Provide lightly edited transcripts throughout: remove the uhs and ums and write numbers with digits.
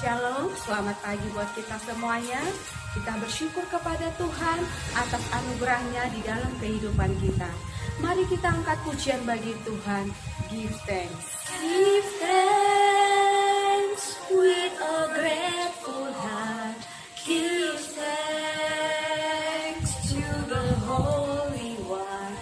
Shalom, selamat pagi buat kita semuanya. Kita bersyukur kepada Tuhan atas anugerahnya di dalam kehidupan kita. Mari kita angkat pujian bagi Tuhan. Give thanks. Give thanks with a grateful heart. Give thanks to the Holy One.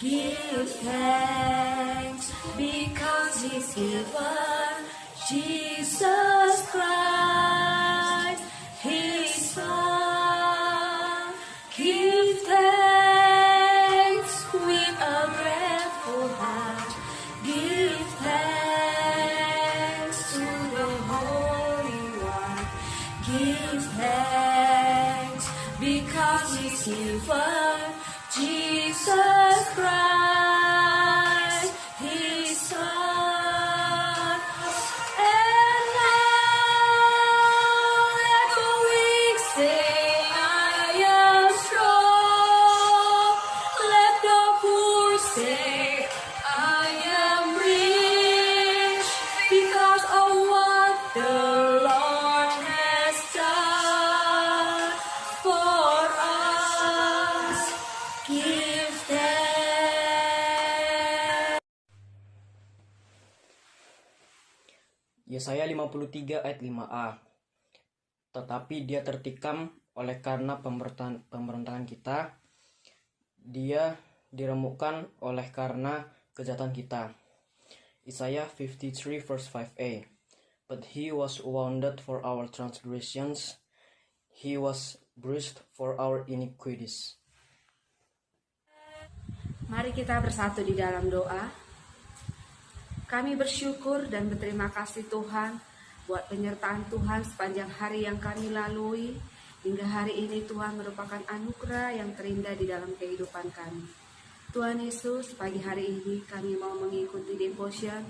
Give thanks because He's given Jesus Christ, His Son. Give thanks with a grateful heart. Give thanks to the Holy One. Give thanks because He's given Jesus Christ, His Son. Yesaya 53 ayat 5a. Tetapi dia tertikam oleh karena pemberontakan kita, dia diremukkan oleh karena kejahatan kita. Yesaya 53 verse 5a. But he was wounded for our transgressions, he was bruised for our iniquities. Mari kita bersatu di dalam doa. Kami bersyukur dan berterima kasih Tuhan buat penyertaan Tuhan sepanjang hari yang kami lalui. Hingga hari ini Tuhan merupakan anugerah yang terindah di dalam kehidupan kami. Tuhan Yesus, pagi hari ini kami mau mengikuti devotion.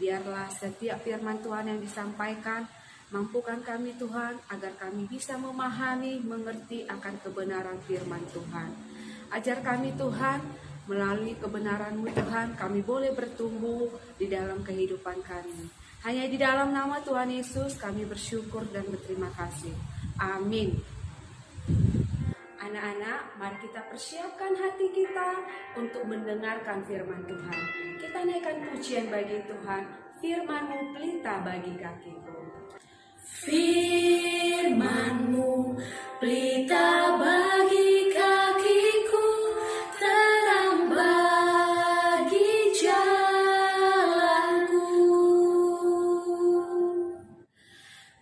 Biarlah setiap firman Tuhan yang disampaikan mampukan kami Tuhan agar kami bisa memahami, mengerti akan kebenaran firman Tuhan. Ajar kami Tuhan, melalui kebenaran-Mu Tuhan, kami boleh bertumbuh di dalam kehidupan kami. Hanya di dalam nama Tuhan Yesus kami bersyukur dan berterima kasih. Amin. Anak-anak, mari kita persiapkan hati kita untuk mendengarkan firman Tuhan. Kita naikkan pujian bagi Tuhan. Firman-Mu pelita bagi kakiku. Firman-Mu pelita bagi kakiku, terang bagi jalanku.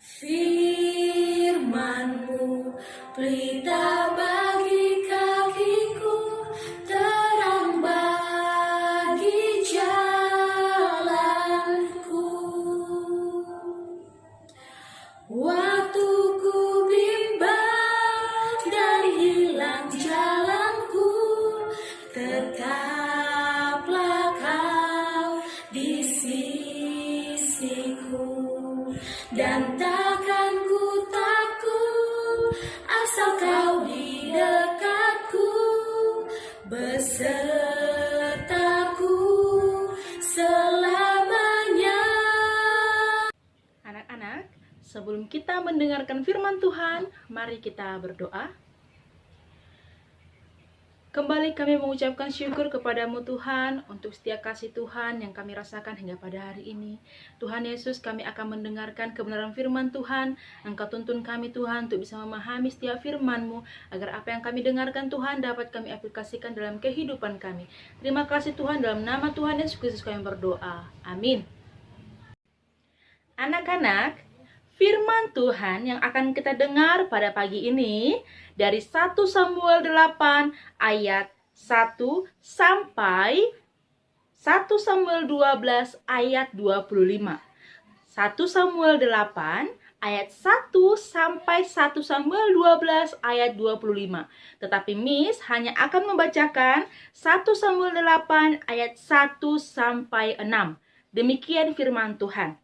Firman-Mu pelita bagi kakiku, terang bagi jalanku. Waktu ku bimbang dan hilang jalanku, tetaplah Kau di sisiku, dan takkan ku takut asal Kau di dekatku, besertaku selamanya. Anak-anak, sebelum kita mendengarkan firman Tuhan, mari kita berdoa. Kembali kami mengucapkan syukur kepadamu Tuhan untuk setiap kasih Tuhan yang kami rasakan hingga pada hari ini. Tuhan Yesus, kami akan mendengarkan kebenaran firman Tuhan. Engkau tuntun kami Tuhan untuk bisa memahami setiap firman-Mu, agar apa yang kami dengarkan Tuhan dapat kami aplikasikan dalam kehidupan kami. Terima kasih Tuhan, dalam nama Tuhan Yesus Kristus kami berdoa. Amin. Anak-anak, firman Tuhan yang akan kita dengar pada pagi ini dari 1 Samuel 8 ayat 1 sampai 1 Samuel 12 ayat 25. 1 Samuel 8 ayat 1 sampai 1 Samuel 12 ayat 25. Tetapi Miss hanya akan membacakan 1 Samuel 8 ayat 1 sampai 6. Demikian firman Tuhan.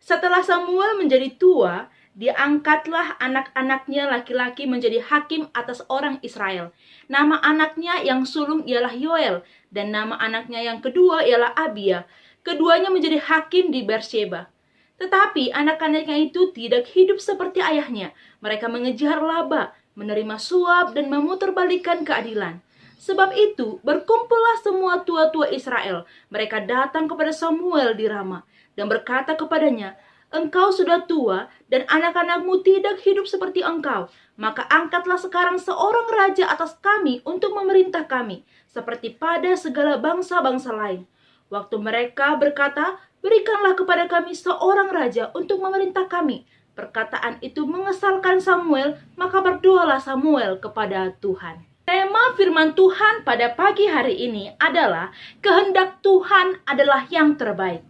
Setelah Samuel menjadi tua, diangkatlah anak-anaknya laki-laki menjadi hakim atas orang Israel. Nama anaknya yang sulung ialah Yoel, dan nama anaknya yang kedua ialah Abia. Keduanya menjadi hakim di Beersheba. Tetapi anak-anaknya itu tidak hidup seperti ayahnya. Mereka mengejar laba, menerima suap, dan memutarbalikkan keadilan. Sebab itu, berkumpullah semua tua-tua Israel. Mereka datang kepada Samuel di Rama dan berkata kepadanya, "Engkau sudah tua dan anak-anakmu tidak hidup seperti engkau. Maka angkatlah sekarang seorang raja atas kami untuk memerintah kami, seperti pada segala bangsa-bangsa lain." Waktu mereka berkata, "Berikanlah kepada kami seorang raja untuk memerintah kami," perkataan itu mengesalkan Samuel, maka berdoalah Samuel kepada Tuhan. Tema firman Tuhan pada pagi hari ini adalah kehendak Tuhan adalah yang terbaik.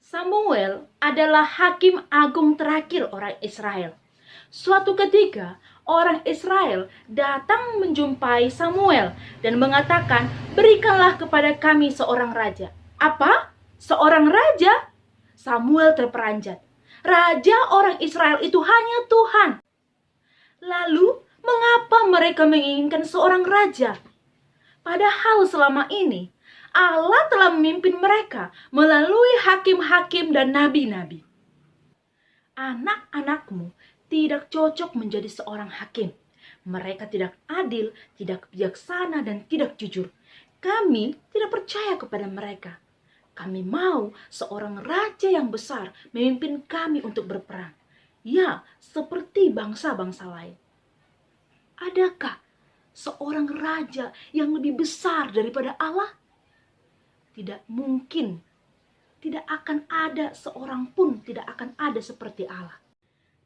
Samuel adalah hakim agung terakhir orang Israel. Suatu ketika, orang Israel datang menjumpai Samuel dan mengatakan, "Berikanlah kepada kami seorang raja." Apa? Seorang raja? Samuel terperanjat. Raja orang Israel itu hanya Tuhan. Lalu, mengapa mereka menginginkan seorang raja? Padahal selama ini, Allah telah memimpin mereka melalui hakim-hakim dan nabi-nabi. Anak-anakmu tidak cocok menjadi seorang hakim. Mereka tidak adil, tidak bijaksana, dan tidak jujur. Kami tidak percaya kepada mereka. Kami mau seorang raja yang besar memimpin kami untuk berperang. Ya, seperti bangsa-bangsa lain. Adakah seorang raja yang lebih besar daripada Allah? Tidak mungkin. Tidak akan ada seorang pun tidak akan ada seperti Allah.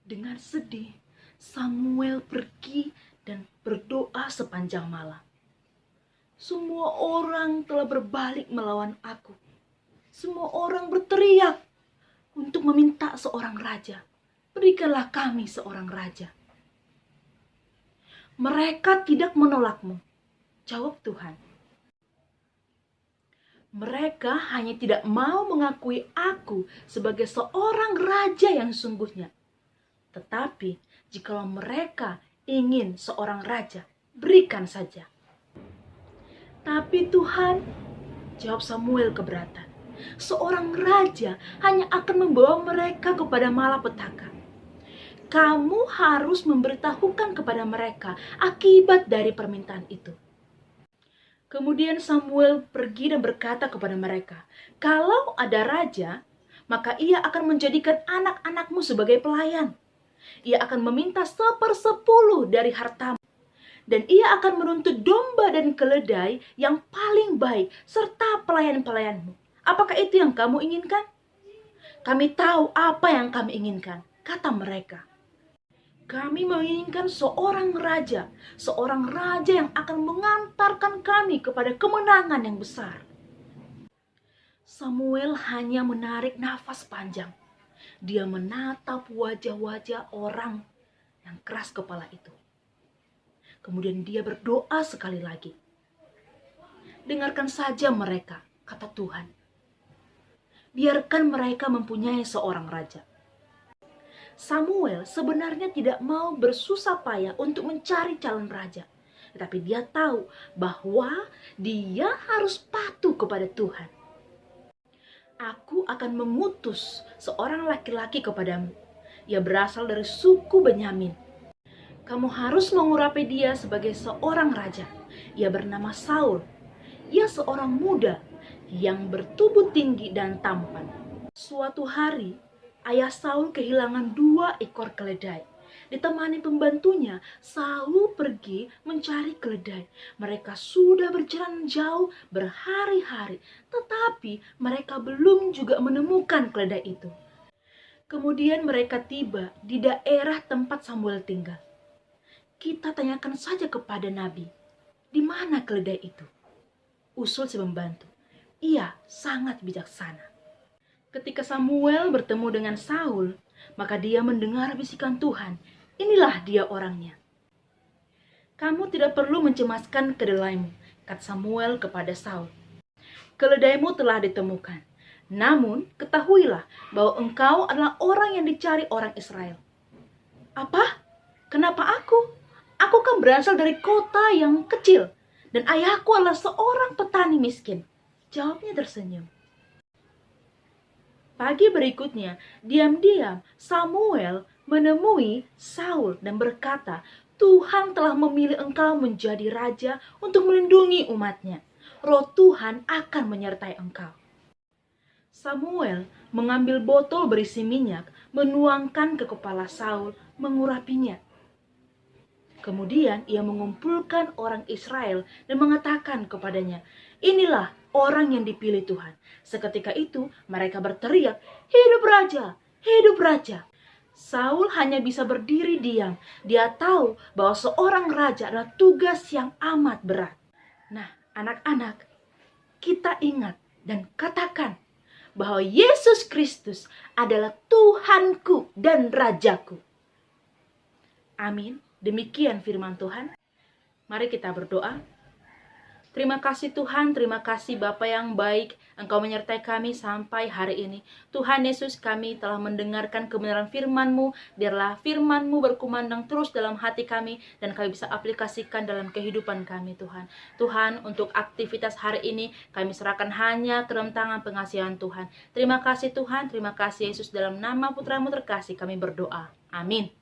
Dengan sedih, Samuel pergi dan berdoa sepanjang malam. Semua orang telah berbalik melawan aku. Semua orang berteriak untuk meminta seorang raja. Berikanlah kami seorang raja. Mereka tidak menolakmu, jawab Tuhan. Mereka hanya tidak mau mengakui aku sebagai seorang raja yang sungguhnya. Tetapi, jikalau mereka ingin seorang raja, berikan saja. Tapi Tuhan, jawab Samuel keberatan. Seorang raja hanya akan membawa mereka kepada malapetaka. Kamu harus memberitahukan kepada mereka akibat dari permintaan itu. Kemudian Samuel pergi dan berkata kepada mereka, "Kalau ada raja, maka ia akan menjadikan anak-anakmu sebagai pelayan. Ia akan meminta 1/10 dari hartamu. Dan ia akan menuntut domba dan keledai yang paling baik serta pelayan-pelayanmu. Apakah itu yang kamu inginkan?" "Kami tahu apa yang kami inginkan," kata mereka. "Kami menginginkan seorang raja yang akan mengantarkan kami kepada kemenangan yang besar." Samuel hanya menarik nafas panjang. Dia menatap wajah-wajah orang yang keras kepala itu. Kemudian dia berdoa sekali lagi. "Dengarkan saja mereka," kata Tuhan. "Biarkan mereka mempunyai seorang raja." Samuel sebenarnya tidak mau bersusah payah untuk mencari calon raja. Tetapi dia tahu bahwa dia harus patuh kepada Tuhan. "Aku akan mengutus seorang laki-laki kepadamu. Ia berasal dari suku Benyamin. Kamu harus mengurapi dia sebagai seorang raja. Ia bernama Saul. Ia seorang muda yang bertubuh tinggi dan tampan." Suatu hari, ayah Saul kehilangan 2 ekor keledai. Ditemani pembantunya, Saul pergi mencari keledai. Mereka sudah berjalan jauh berhari-hari, tetapi mereka belum juga menemukan keledai itu. Kemudian mereka tiba di daerah tempat Samuel tinggal. "Kita tanyakan saja kepada nabi, di mana keledai itu?" usul si pembantu. Ia sangat bijaksana. Ketika Samuel bertemu dengan Saul, maka dia mendengar bisikan Tuhan. Inilah dia orangnya. "Kamu tidak perlu mencemaskan keledaimu," kata Samuel kepada Saul. "Keledaimu telah ditemukan. Namun ketahuilah bahwa engkau adalah orang yang dicari orang Israel." "Apa? Kenapa aku? Aku kan berasal dari kota yang kecil dan ayahku adalah seorang petani miskin," jawabnya tersenyum. Pagi berikutnya, diam-diam Samuel menemui Saul dan berkata, Tuhan telah memilih engkau menjadi raja untuk melindungi umatnya. Roh Tuhan akan menyertai engkau. Samuel mengambil botol berisi minyak, menuangkan ke kepala Saul, mengurapinya. Kemudian ia mengumpulkan orang Israel dan mengatakan kepadanya, inilah orang yang dipilih Tuhan. Seketika itu mereka berteriak, hidup raja, hidup raja. Saul hanya bisa berdiri diam. Dia tahu bahwa seorang raja adalah tugas yang amat berat. Nah, anak-anak, kita ingat dan katakan bahwa Yesus Kristus adalah Tuhanku dan Rajaku. Amin. Demikian firman Tuhan. Mari kita berdoa. Terima kasih Tuhan, terima kasih Bapa yang baik, Engkau menyertai kami sampai hari ini. Tuhan Yesus, kami telah mendengarkan kebenaran firman-Mu, biarlah firman-Mu berkumandang terus dalam hati kami, dan kami bisa aplikasikan dalam kehidupan kami Tuhan. Tuhan, untuk aktivitas hari ini, kami serahkan hanya ke dalam tangan pengasihan Tuhan. Terima kasih Tuhan, terima kasih Yesus, dalam nama Putra-Mu terkasih kami berdoa. Amin.